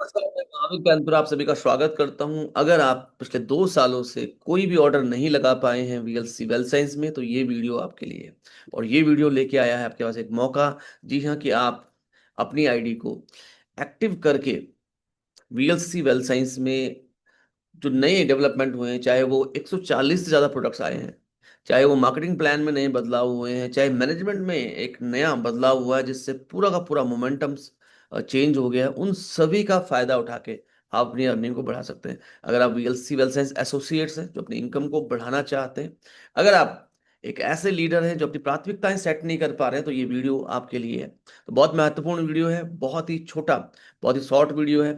नमस्कार, मैं महावीर कैंपुर आप सभी का स्वागत करता हूं। अगर आप पिछले 2 सालों से कोई भी ऑर्डर नहीं लगा पाए हैं वीएलसी वेल साइंस में, तो ये वीडियो आपके लिए है। और ये वीडियो लेके आया है आपके पास एक मौका। जी हाँ, कि आप अपनी आईडी को एक्टिव करके वीएलसी वेल साइंस में जो नए डेवलपमेंट हुए हैं, चाहे वो 140 से ज़्यादा प्रोडक्ट्स आए हैं, चाहे वो मार्केटिंग प्लान में नए बदलाव हुए हैं, चाहे मैनेजमेंट में एक नया बदलाव हुआ है जिससे पूरा का पूरा मोमेंटम चेंज हो गया है, उन सभी का फायदा उठा के आप अपनी अर्निंग को बढ़ा सकते हैं। अगर आप वीएलसी वेल साइंस एसोसिएट्स हैं जो अपनी इनकम को बढ़ाना चाहते हैं, अगर आप एक ऐसे लीडर हैं जो अपनी प्राथमिकताएं सेट नहीं कर पा रहे हैं, तो ये वीडियो आपके लिए है। तो बहुत महत्वपूर्ण वीडियो है, बहुत ही छोटा, बहुत ही शॉर्ट वीडियो है।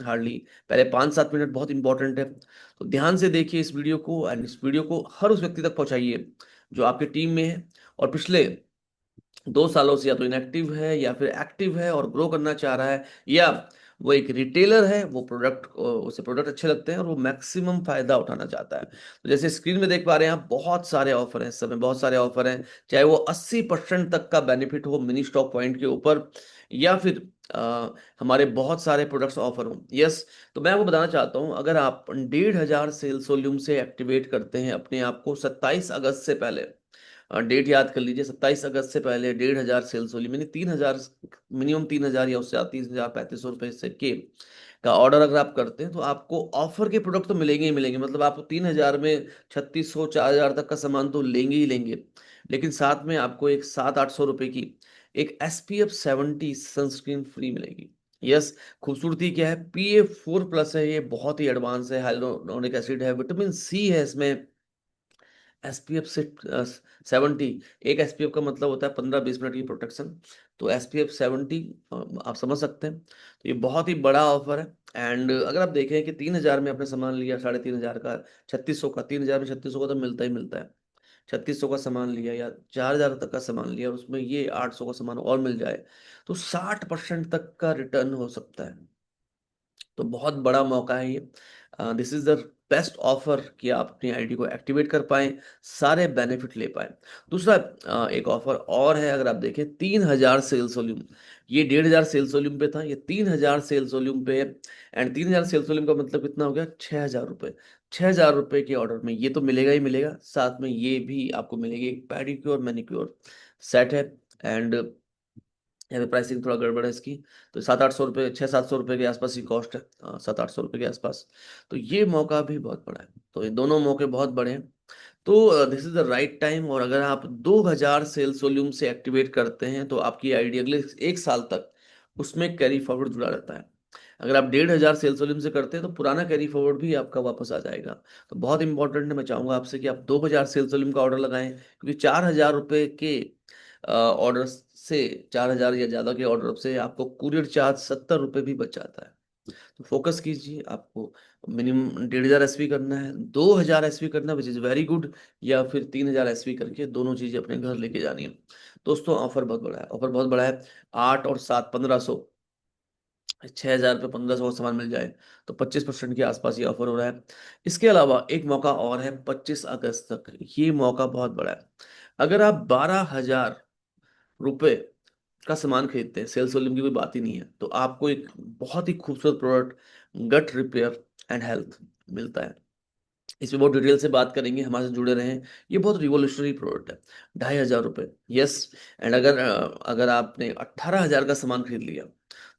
हार्डली पहले 5-7 मिनट बहुत इंपॉर्टेंट है। तो ध्यान से देखिए इस वीडियो को, एंड इस वीडियो को हर उस व्यक्ति तक पहुंचाइए जो आपके टीम में है और पिछले 2 सालों से या तो इनएक्टिव है या फिर एक्टिव है और ग्रो करना चाह रहा है, या वो एक रिटेलर है, वो प्रोडक्ट, उसे प्रोडक्ट अच्छे लगते हैं और वो मैक्सिमम फायदा उठाना चाहता है। तो जैसे स्क्रीन में देख पा रहे हैं आप, बहुत सारे ऑफर हैं, इस समय बहुत सारे ऑफर हैं। चाहे वो 80% तक का बेनिफिट हो मिनी स्टॉक पॉइंट के ऊपर, या फिर हमारे बहुत सारे प्रोडक्ट्स ऑफर हो। यस, तो मैं आपको बताना चाहता हूँ, अगर आप 1,500 सेल्स वॉल्यूम से एक्टिवेट करते हैं अपने आप को 27 अगस्त से पहले, डेट याद कर लीजिए, 27 अगस्त से पहले 1,500 सेल्स वॉल्यूम यानी 3,000, मिनिमम 3,000 या उससे 30,000 3500 रुपये से के का ऑर्डर अगर आप करते हैं, तो आपको ऑफर के प्रोडक्ट तो मिलेंगे ही मिलेंगे। मतलब आपको 3,000 में 3,600 4,000 तक का सामान तो लेंगे ही लेंगे, लेकिन साथ में आपको एक 700-800 रुपए की एक SPF 70 सनस्क्रीन फ्री मिलेगी। यस, खूबसूरती क्या है, PA4+ है, ये बहुत ही एडवांस है, हाइलोरोनिक एसिड है, विटामिन सी है इसमें, SPF से 70। एक SPF का मतलब होता है 15-20 मिनट की प्रोटेक्शन। तो SPF 70 आप समझ सकते हैं। तो ये बहुत ही बड़ा ऑफर है। एंड अगर आप देखें कि 3,000 में आपने सामान लिया, 3,500 का, 3,600 का, 3,000 में 3,600 का तो मिलता ही मिलता है। 3,600 का सामान लिया या 4,000 तक का सामान लिया और उसमें ये 800 का सामान और मिल जाए, तो 60% तक का रिटर्न हो सकता है। तो बहुत बड़ा मौका है ये। This is the best offer कि आप अपनी आईडी को एक्टिवेट कर पाएं, सारे बेनिफिट ले पाएं। दूसरा एक ऑफर और है, अगर आप देखें 3,000 सेल्स वॉल्यूम, ये 1,500 सेल्स वॉल्यूम पे था, ये 3,000 सेल्स वॉल्यूम पे है। एंड 3,000 सेल्स वॉल्यूम का मतलब कितना हो गया, 6,000 रुपये। 6,000 रुपये के ऑर्डर में ये तो मिलेगा ही मिलेगा, साथ में ये भी आपको मिलेगी एक पेडिक्योर मैनिक्योर सेट है। एंड यहाँ पे प्राइसिंग थोड़ा गड़बड़ है इसकी। तो 700-800 रुपये, 600-700 रुपये के आसपास ही कॉस्ट है, 700-800 रुपये के आसपास। तो ये मौका भी बहुत बड़ा है। तो ये दोनों मौके बहुत बड़े हैं। तो this is the right time. और अगर आप 2,000 सेल्स वॉल्यूम से एक्टिवेट करते हैं, तो आपकी आईडी अगले 1 साल तक उसमें कैरी फॉरवर्ड जुड़ा रहता है। अगर आप 1,500 सेल्स वॉल्यूम से करते हैं, तो पुराना कैरी फॉरवर्ड भी आपका वापस आ जाएगा। तो बहुत इंपॉर्टेंट है, मैं चाहूंगा आपसे कि आप 2,000 सेल्स वॉल्यूम का ऑर्डर लगाएं, क्योंकि 4,000 रुपये के ऑर्डर से, 4,000 या ज़्यादा के ऑर्डर से आपको कुरियर चार्ज 70 रुपये भी बच जाता है। तो फोकस कीजिए, आपको मिनिमम 1,500 एसवी करना है, 2,000 एसवी करना है, विच इज़ वेरी गुड, या फिर 3,000 एसवी करके दोनों चीज़ें अपने घर लेके जानी है। दोस्तों, ऑफर बहुत बड़ा है, ऑफर बहुत बड़ा है। 8 और 7 1500, 6,000 पे 1,500 का सामान मिल जाए, तो 25% के आसपास ये ऑफर हो रहा है। इसके अलावा एक मौका और है 25 अगस्त तक, ये मौका बहुत बड़ा है। अगर आप 12,000 रुपये का सामान खरीदते हैं, सेल्स वॉल्यूम की कोई बात ही नहीं है, तो आपको एक बहुत ही खूबसूरत product, gut repair and health, मिलता है। इसमें बहुत डिटेल से बात करेंगे, हमारे से जुड़े रहें। ये बहुत रिवोल्यूशनरी प्रोडक्ट है, 2,500 रुपये। यस। एंड अगर आपने 18,000 का सामान खरीद लिया,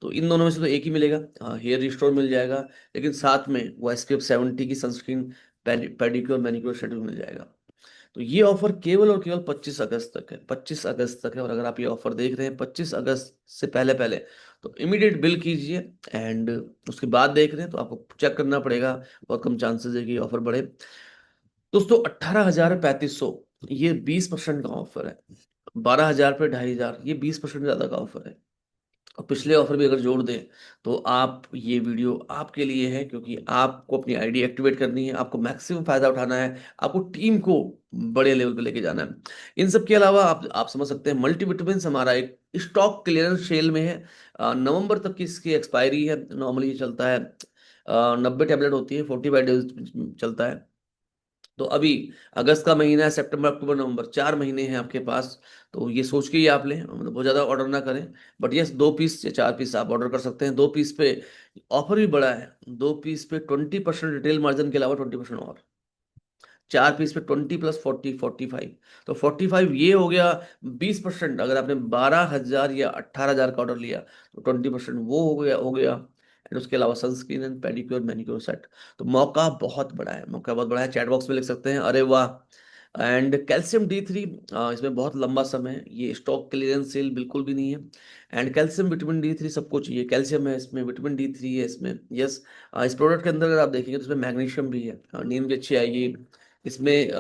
तो इन दोनों में से तो एक ही मिलेगा, हेयर रिस्टोर मिल जाएगा, लेकिन साथ में वो SPF 70 की सनस्क्रीन, पेडिक्योर मैनिक्योर शेड्यूल मिल जाएगा। तो ये ऑफर केवल और केवल 25 अगस्त तक है, 25 अगस्त तक है। और अगर आप ये ऑफर देख रहे हैं 25 अगस्त से पहले पहले, तो इमीडिएट बिल कीजिए। एंड उसके बाद देख रहे हैं तो आपको चेक करना पड़ेगा, बहुत कम चांसेस है कि ऑफर बढ़े। दोस्तों, 18,000 3500, ये 20% का ऑफर है। 12,000 पे 2,500, ये 20% ज्यादा का ऑफर है। और पिछले ऑफर भी अगर जोड़ दें, तो आप, ये वीडियो आपके लिए है, क्योंकि आपको अपनी आईडी एक्टिवेट करनी है, आपको मैक्सिमम फायदा उठाना है, आपको टीम को बड़े लेवल पे लेके जाना है। इन सब के अलावा आप समझ सकते हैं, मल्टीविटामिन हमारा एक स्टॉक क्लियरेंस सेल में है। नवंबर तक की इसकी एक्सपायरी है। नॉर्मली ये चलता है, 90 टैबलेट होती है, 45 डेज चलता है। तो अभी अगस्त का महीना है, सितंबर अक्टूबर नवंबर 4 महीने हैं आपके पास। तो ये सोच के ही आप लें, मतलब बहुत ज़्यादा ऑर्डर ना करें। बट यस, 2 पीस या 4 पीस आप ऑर्डर कर सकते हैं। 2 पीस पे ऑफर भी बड़ा है, 2 पीस पे 20% रिटेल मार्जिन के अलावा 20% और। 4 पीस पे 20 + 40 45। तो 45 ये हो गया 20%। अगर आपने 12,000 या 18,000 का ऑर्डर लिया तो 20% वो हो गया। एंड उसके अलावा sunscreen and pedicure manicure set. तो मौका बहुत बड़ा है, मौका बहुत बड़ा है। चैट बॉक्स में लिख सकते हैं अरे वाह। एंड कैल्शियम D3, इसमें बहुत लंबा समय है, ये स्टॉक क्लियरेंस सेल बिल्कुल भी नहीं है। एंड कैल्शियम विटामिन D3 सबको चाहिए, कैल्शियम है इसमें, विटामिन D3 है इसमें। यस, इस प्रोडक्ट के अंदर अगर आप देखेंगे तो इसमें मैग्नीशियम भी है, नींद भी अच्छी आएगी। इसमें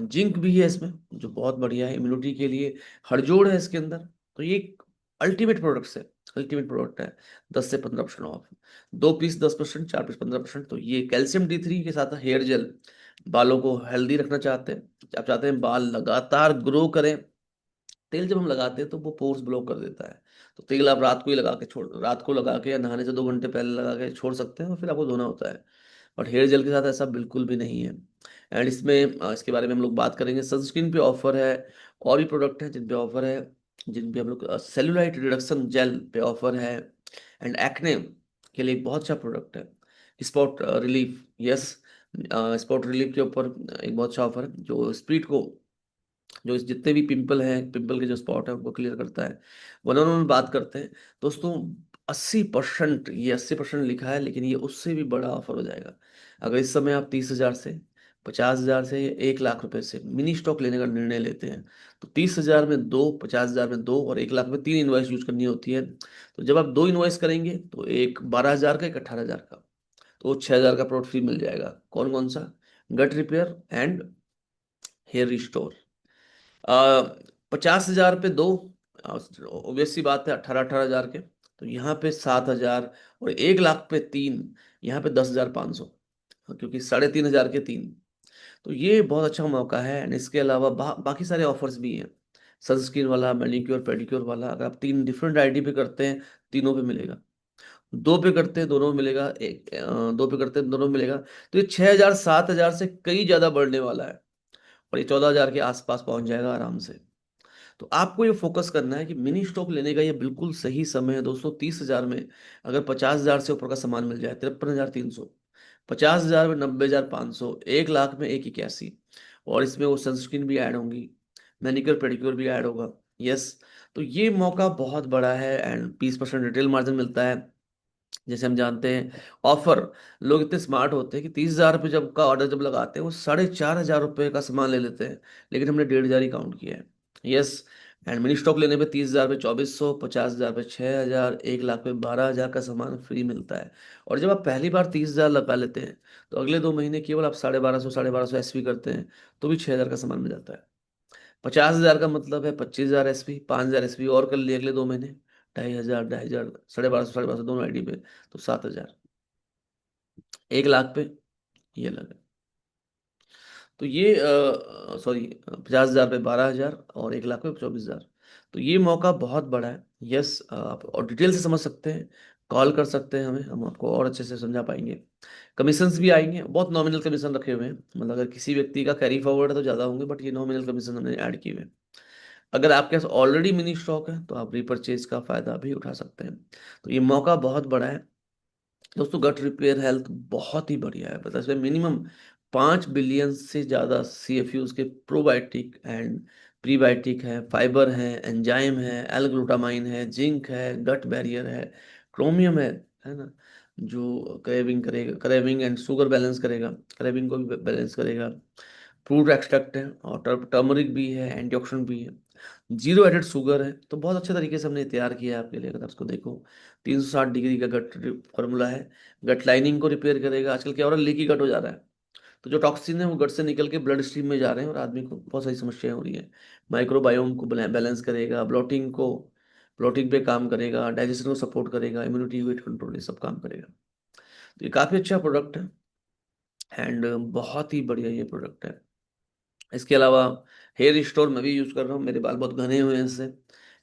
जिंक भी है इसमें, जो बहुत बढ़िया है इम्यूनिटी के लिए। हड़जोड़ है इसके अंदर। तो ये अल्टीमेट प्रोडक्ट्स है, अल्टीमेट प्रोडक्ट है। 10 से 15% ऑफ। 2 piece 10%, 4 piece 15%। तो ये कैल्शियम D3 के साथ हेयर जेल, बालों को हेल्दी रखना चाहते हैं, आप चाहते हैं बाल लगातार ग्रो करें। तेल जब हम लगाते हैं तो वो पोर्स ब्लॉक कर देता है। तो तेल आप रात को ही लगा के छोड़, रात को लगा के या नहाने से 2 घंटे पहले लगा के छोड़ सकते हैं और फिर आपको धोना होता है। बट हेयर जेल के साथ ऐसा बिल्कुल भी नहीं है। एंड इसमें इसके बारे में हम लोग बात करेंगे। सनस्क्रीन पे ऑफर है, और भी प्रोडक्ट हैं जिन पे ऑफर है, जिन पे हम लोग सेलुलाइट रिडक्शन जेल पे ऑफर है। एंड एक्ने के लिए एक बहुत अच्छा प्रोडक्ट है, spot relief. Yes, spot relief के ऊपर एक बहुत अच्छा ऑफर है, जो स्प्रीट को, जो इस जितने भी पिंपल हैं, पिंपल के जो स्पॉट है उनको क्लियर करता है। वन ऑन वन बात करते हैं दोस्तों। 80%, ये 80% लिखा है, लेकिन ये उससे भी बड़ा ऑफर हो जाएगा। अगर इस समय आप 30,000 से, 50,000 से या 1 लाख रुपए से मिनी स्टॉक लेने का निर्णय लेते हैं, तो 30,000 में दो, 50,000 में दो, और 1 लाख में 3 इन्वाइस यूज करनी होती है। तो जब आप 2 इन्वाइस करेंगे तो एक 12,000 का, एक 18,000 का, तो 6,000 का प्रोडक्ट फ्री मिल जाएगा। कौन कौन सा? गट रिपेयर एंड हेयर रिस्टोर। 50,000 पे दो, ऑब्वियस सी बात है, 18,000 के। तो यहाँ पे 7,000, और 1 लाख पे 3, यहाँ पे 10,500, क्योंकि 3,500 के 3। तो ये बहुत अच्छा मौका है। एंड इसके अलावा बाकी सारे ऑफर्स भी हैं। सनस्क्रीन वाला, मैनिक्योर पेडिक्योर वाला, अगर आप 3 डिफरेंट आईडी पे करते हैं, तीनों पे मिलेगा। 2 पे करते हैं, दोनों में मिलेगा। 2 पे करते हैं, दोनों में मिलेगा। तो ये 6,000 7,000 से कई ज्यादा बढ़ने वाला है, और ये 14,000 के आसपास पहुंच जाएगा आराम से। तो आपको ये फोकस करना है कि मिनी स्टॉक लेने का ये बिल्कुल सही समय है दोस्तों। 30,000 में अगर 50,000 से ऊपर का सामान मिल जाए, 53,300। 50,000 में 90,500, 1 लाख में 1,81। और इसमें वो सनस्क्रीन भी ऐड होंगी, मैनिक्योर पेडिक्योर भी ऐड होगा। यस। तो ये मौका बहुत बड़ा है। एंड 20% रिटेल मार्जिन मिलता है। जैसे हम जानते हैं ऑफर, लोग इतने स्मार्ट होते हैं कि 30,000 रुपये जब का ऑर्डर जब लगाते हैं, वो 4,500 रुपये का सामान ले लेते हैं, लेकिन हमने 1,500 ही काउंट किया है। यस। एंड मिनी स्टॉक लेने पे 30,000 पे 2,400, 50,000 पे 6,000, 1 लाख पे 12,000 का सामान फ्री मिलता है। और जब आप पहली बार 30,000 लगा लेते हैं, तो अगले 2 महीने केवल आप 1,250, 1,250 एसपी करते हैं, तो भी 6,000 का सामान मिल जाता है। 50,000 का मतलब है 25,000 एसपी, 5,000 एसपी और कर लिए अगले 2 महीने, 2,500, 2,500, 1,250, 1,250 दोनों आईडी पे, तो 7,000। 1 लाख पे ये अलग है। तो ये सॉरी, 50,000 पे 12,000, और 1 लाख पे 24,000। तो ये मौका बहुत बड़ा है। यस, आप और डिटेल से समझ सकते हैं, कॉल कर सकते हैं हमें, हम आपको और अच्छे से समझा पाएंगे। कमीशंस भी आएंगे, बहुत नॉमिनल कमीशन रखे हुए हैं, मतलब अगर किसी व्यक्ति का कैरी फॉरवर्ड है तो ज़्यादा होंगे, बट ये नॉमिनल कमीशन हमने ऐड किए हुए हैं। अगर आपके पास ऑलरेडी मिनी स्टॉक है तो आप रिपर्चेज का फायदा भी उठा सकते हैं। तो ये मौका बहुत बड़ा है दोस्तों। गट रिपेयर हेल्थ बहुत ही बढ़िया है, मतलब इसमें मिनिमम 5 बिलियन से ज़्यादा CFUs के प्रोबायोटिक एंड प्रीबायोटिक है, फाइबर है, एंजाइम है, एल ग्लूटामाइन है, जिंक है, गट बैरियर है, क्रोमियम है ना, जो क्रेविंग एंड शुगर बैलेंस करेगा, क्रेविंग को भी बैलेंस करेगा। फ्रूट एक्सट्रैक्ट है, और टर्मरिक भी है, एंटीऑक्सीडेंट भी है, जीरो एडेड शुगर है। तो बहुत अच्छे तरीके से हमने तैयार किया है आपके लिए, अगर आप इसको देखो। 360 डिग्री का गट फॉर्मूला है। गट लाइनिंग को रिपेयर करेगा। आजकल क्या हो रहा है, लीकी गट हो जा रहा है, तो जो टॉक्सिन है वो गट से निकल के ब्लड स्ट्रीम में जा रहे हैं, और आदमी को बहुत सारी समस्याएं हो रही है। माइक्रोबायोम को बैलेंस करेगा, ब्लॉटिंग पे काम करेगा, डाइजेशन को सपोर्ट करेगा, इम्यूनिटी, वेट कंट्रोल, ये सब काम करेगा। तो ये काफ़ी अच्छा प्रोडक्ट है। एंड बहुत ही बढ़िया ये प्रोडक्ट है। इसके अलावा हेयर रिस्टोर मैं भी यूज़ कर रहा हूँ, मेरे बाल बहुत घने हुए हैं इससे,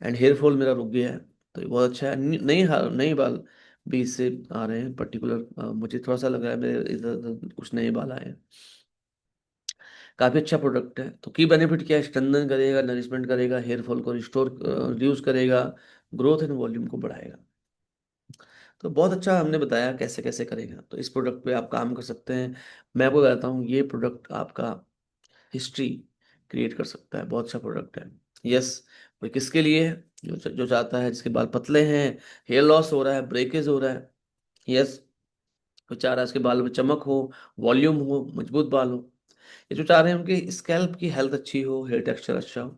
एंड हेयर फॉल मेरा रुक गया है। तो ये बहुत अच्छा है। नए बाल बीच से आ रहे हैं पर्टिकुलर, मुझे थोड़ा सा लग रहा है मेरे इधर उधर कुछ नए बाल आए हैं। काफी अच्छा प्रोडक्ट है। तो की बेनिफिट क्या है, स्ट्रेंथन करेगा, नरिशमेंट करेगा, हेयर फॉल को रिस्टोर रिड्यूस करेगा, ग्रोथ एंड वॉल्यूम को बढ़ाएगा। तो बहुत अच्छा हमने बताया कैसे कैसे करेगा। तो इस प्रोडक्ट पे आप काम कर सकते हैं। मैं आपको बताता हूँ, ये प्रोडक्ट आपका हिस्ट्री क्रिएट कर सकता है। बहुत अच्छा प्रोडक्ट है। यस। और किसके लिए है, जो चाहता है, जिसके बाल पतले हैं, हेयर लॉस हो रहा है, ब्रेकेज हो रहा है। यस। जो चाह रहा है उसके बाल में चमक हो, वॉल्यूम हो, मजबूत बाल हो। ये जो चाह रहे हैं उनके स्कैल्प की हेल्थ अच्छी हो, हेयर टेक्सचर अच्छा हो।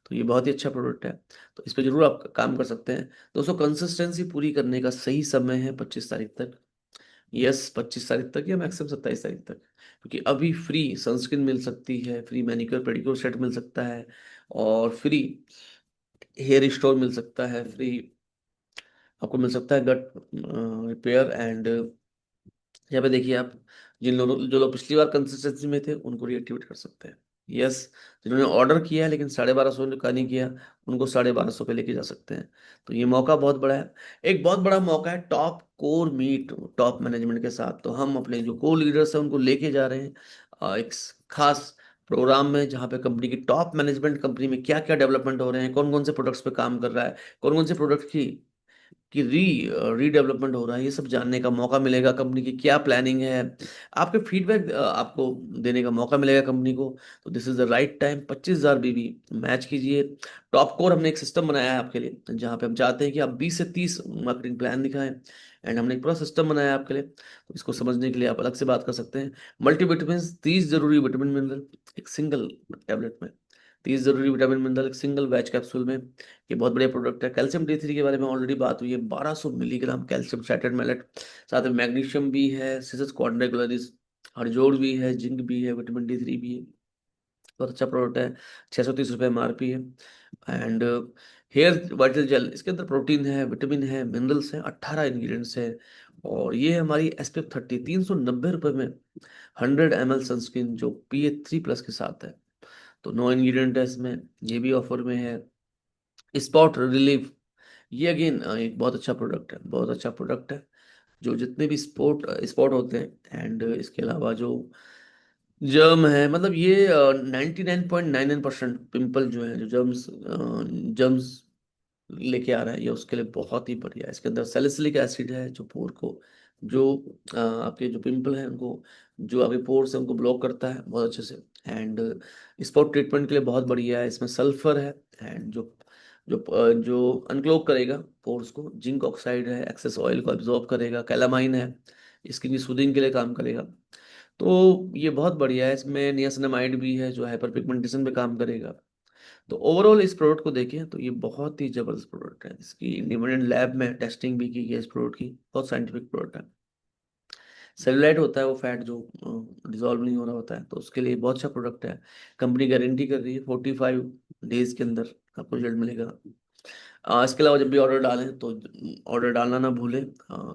तो ये बहुत ही अच्छा प्रोडक्ट है। तो इस पे जरूर आप काम कर सकते हैं। दोस्तों, कंसिस्टेंसी पूरी करने का सही समय है 25 तारीख तक। यस, 25 तारीख तक या मैक्सिमम 27 तारीख तक। क्योंकि अभी फ्री सनस्क्रीन मिल सकती है, फ्री मैनिक्योर पेडिक्योर सेट मिल सकता है, और फ्री हेयर स्टोर मिल सकता है, फ्री आपको मिल सकता है गट रिपेयर एंड। यहाँ पे देखिए आप, जिन लोगों जो लोग पिछली बार कंसिस्टेंसी में थे उनको रीएक्टिवेट कर सकते हैं। यस। जिन्होंने ऑर्डर किया है लेकिन 1250 का नहीं किया, उनको 1250 पे लेके जा सकते हैं। तो ये मौका बहुत बड़ा है। एक बहुत बड़ा मौका है top core meet top management के साथ। तो हम अपने जो को लीडर्स हैं उनको लेके जा रहे हैं एक खास प्रोग्राम में, जहाँ पे कंपनी की टॉप मैनेजमेंट, कंपनी में क्या क्या डेवलपमेंट हो रहे हैं, कौन कौन से प्रोडक्ट्स पे काम कर रहा है, कौन कौन से प्रोडक्ट की रीडेवलपमेंट हो रहा है, ये सब जानने का मौका मिलेगा। कंपनी की क्या प्लानिंग है, आपके फीडबैक आपको देने का मौका मिलेगा कंपनी को। तो this is the right time. 25,000 बीबी मैच कीजिए। टॉप कोर हमने एक सिस्टम बनाया है आपके लिए, जहाँ पे हम चाहते हैं कि आप 20 से 30 मार्केटिंग प्लान दिखाएं। एंड हमने एक पूरा सिस्टम बनाया है आपके लिए। तो इसको समझने के लिए आप अलग से बात कर सकते हैं। मल्टीविटामिन, 30 जरूरी विटामिन मिनरल एक सिंगल टैबलेट में, 30 जरूरी विटामिन मिनरल एक सिंगल वेज कैप्सूल में। ये बहुत बढ़िया प्रोडक्ट है। कैल्शियम D3 के बारे में ऑलरेडी बात हुई है, 1200 मिलीग्राम कैल्शियम सैटेड मैलेट। साथ में मैग्नीशियम भी है, सिसस क्वाड्रेगुलरिस, हरजोड़ भी है, जिंक भी है, विटामिन D3 भी है। बहुत अच्छा प्रोडक्ट है। 630 रुपये MRP है। एंड हेयर वाइटल जेल, इसके अंदर प्रोटीन है, विटामिन है, मिनरल्स है, 18 इंग्रेडिएंट्स है। और ये हमारी SPF 30, 390 रुपये में 100 ml सनस्क्रीन, जो PA3+ के साथ है। तो 9 इंग्रेडिएंट है इसमें, ये भी ऑफर में है। स्पॉट रिलीफ, ये अगेन एक बहुत अच्छा प्रोडक्ट है, बहुत अच्छा प्रोडक्ट है। जो जितने भी स्पॉट होते हैं, एंड इसके अलावा जो जर्म है, मतलब ये 99.99% पिंपल जो है, जो जर्म्स लेके आ रहा है, ये उसके लिए बहुत ही बढ़िया है। इसके अंदर सैलिसिलिक एसिड है, जो पोर को, जो आपके जो पिंपल हैं उनको, जो आपके पोर्स हैं उनको ब्लॉक करता है बहुत अच्छे से। एंड स्पॉट ट्रीटमेंट के लिए बहुत बढ़िया है। इसमें सल्फर है, एंड जो अनक्लोग करेगा पोर्स को, जिंक ऑक्साइड है, एक्सेस ऑयल को एब्जॉर्ब करेगा, कैलामाइन है, स्किन की सूदिंग के लिए काम करेगा। तो ये बहुत बढ़िया है। इसमें नियासिनामाइड भी है, जो हाइपर पिगमेंटेशन पे काम करेगा। तो ओवरऑल इस प्रोडक्ट को देखें तो ये बहुत ही जबरदस्त प्रोडक्ट है। इसकी इंडिपेंडेंट लैब में टेस्टिंग भी की गई है इस प्रोडक्ट की, बहुत साइंटिफिक प्रोडक्ट है। सेलुलाइट होता है वो फैट जो डिजोल्व नहीं हो रहा होता है, तो उसके लिए बहुत अच्छा प्रोडक्ट है। कंपनी गारंटी कर रही है 45 डेज के अंदर आपको रिजल्ट मिलेगा। इसके अलावा जब भी ऑर्डर डालें तो ऑर्डर डालना ना भूलें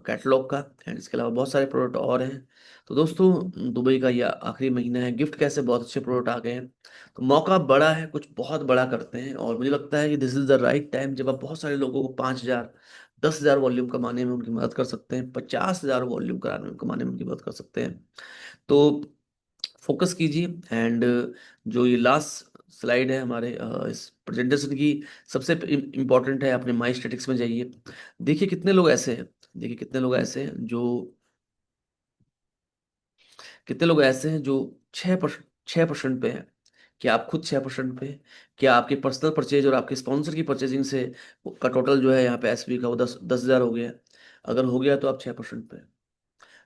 कैटलॉग का। एंड इसके अलावा बहुत सारे प्रोडक्ट और हैं। तो दोस्तों, दुबई का यह आखिरी महीना है, गिफ्ट कैसे बहुत अच्छे प्रोडक्ट आ गए हैं। तो मौका बड़ा है, कुछ बहुत बड़ा करते हैं। और मुझे लगता है कि this is the right time, जब आप बहुत सारे लोगों को 5,000, 10,000 वॉल्यूम कमाने में उनकी मदद कर सकते हैं, 50,000 वॉल्यूम कराने में कमाने में उनकी मदद कर सकते हैं। तो फोकस कीजिए। एंड जो ये लास्ट स्लाइड है हमारे इस प्रेजेंटेशन की, सबसे इम्पोर्टेंट है। अपने माई स्टेटिक्स में जाइए, देखिए कितने लोग ऐसे हैं, देखिए कितने लोग ऐसे हैं जो, कितने लोग ऐसे हैं जो 6% पे हैं। क्या आप खुद 6% पे हैं? क्या आपके पर्सनल परचेज और आपके स्पॉन्सर की परचेजिंग से का टोटल जो है यहाँ पे एसपी का वो 10,000 हो गया? अगर हो गया तो आप 6% पे हैं।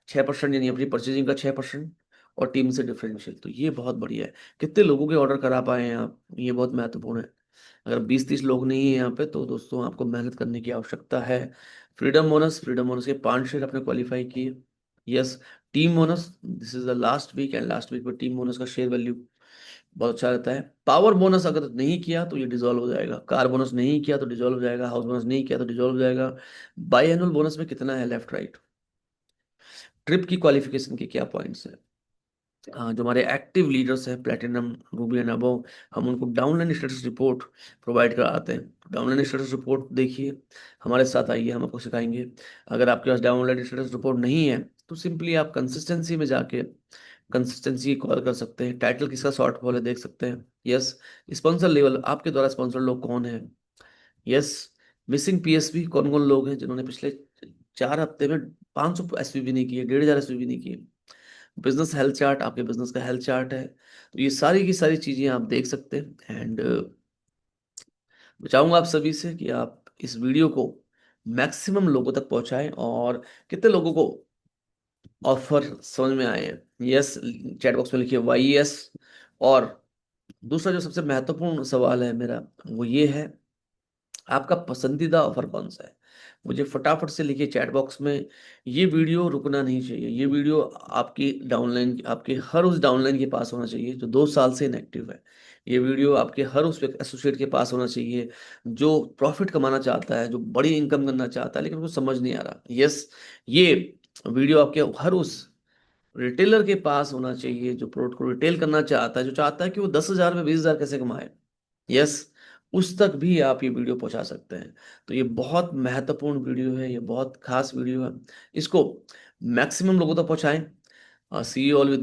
6% यानी अपनी परचेजिंग का 6%, और टीम से डिफरेंशियल। तो ये बहुत बढ़िया है। कितने लोगों के ऑर्डर करा पाए हैं आप, ये बहुत महत्वपूर्ण है। अगर 20-30 लोग नहीं है यहाँ पे, तो दोस्तों आपको मेहनत करने की आवश्यकता है। फ्रीडम बोनस के 5 शेयर आपने क्वालिफाई किए। Yes. Team bonus, this is the last week, and last week में टीम बोनस का शेयर वैल्यू बहुत अच्छा रहता है। पावर बोनस अगर नहीं किया तो ये डिजोल्व हो जाएगा, कार बोनस नहीं किया तो डिजोल्व हो जाएगा, हाउस बोनस नहीं किया तो डिजोल्व हो जाएगा। बाई एनुअल बोनस में कितना है, लेफ्ट राइट, ट्रिप की क्वालिफिकेशन के क्या पॉइंट्स हैं। जो हमारे एक्टिव लीडर्स हैं प्लेटिनम रूबी एंड अबव, हम उनको डाउनलाइन स्टेटस रिपोर्ट प्रोवाइड कराते हैं। डाउनलाइन स्टेटस रिपोर्ट देखिए, हमारे साथ आइए, हम आपको सिखाएंगे। अगर आपके पास डाउनलाइन स्टेटस रिपोर्ट नहीं है तो सिंपली आप कंसिस्टेंसी में जाके कंसिस्टेंसी कॉल कर सकते हैं। टाइटल किसका शॉर्ट फॉल है देख सकते हैं। यस, स्पॉन्सर लेवल, आपके द्वारा स्पॉन्सर लोग कौन है। यस, मिसिंग पीएसवी, कौन कौन लोग हैं जिन्होंने पिछले 4 हफ्ते में 500 एसवीबी नहीं किए, 1,500 एसवीबी नहीं किए। बिजनेस हेल्थ चार्ट, आपके बिजनेस का हेल्थ चार्ट है। तो ये सारी की सारी चीजें आप देख सकते हैं। एंड मैं चाहूंगा आप सभी से कि आप इस वीडियो को मैक्सिमम लोगों तक पहुंचाएं। और कितने लोगों को ऑफर समझ में आए हैं, यस चैट बॉक्स में लिखिए YES। और दूसरा जो सबसे महत्वपूर्ण सवाल है मेरा, वो ये है, आपका पसंदीदा ऑफर कौन सा है। मुझे फटाफट से लिखिए चैट बॉक्स में। ये वीडियो रुकना नहीं चाहिए, ये वीडियो आपकी डाउनलाइन, आपके हर उस डाउनलाइन के पास होना चाहिए जो 2 साल से इनएक्टिव है। ये वीडियो आपके हर उस एसोसिएट के पास होना चाहिए जो प्रॉफिट कमाना चाहता है, जो बड़ी इनकम करना चाहता है लेकिन उसको समझ नहीं आ रहा। यस, ये वीडियो आपके हर उस रिटेलर के पास होना चाहिए जो प्रोडक्ट को रिटेल करना चाहता है, जो चाहता है कि वो 10,000 में 20,000 कैसे कमाए। यस, उस तक भी आप ये वीडियो पहुंचा सकते हैं। तो ये बहुत महत्वपूर्ण वीडियो है, ये बहुत खास वीडियो है। इसको मैक्सिमम लोगों तक पहुंचाएं। सी यू ऑल।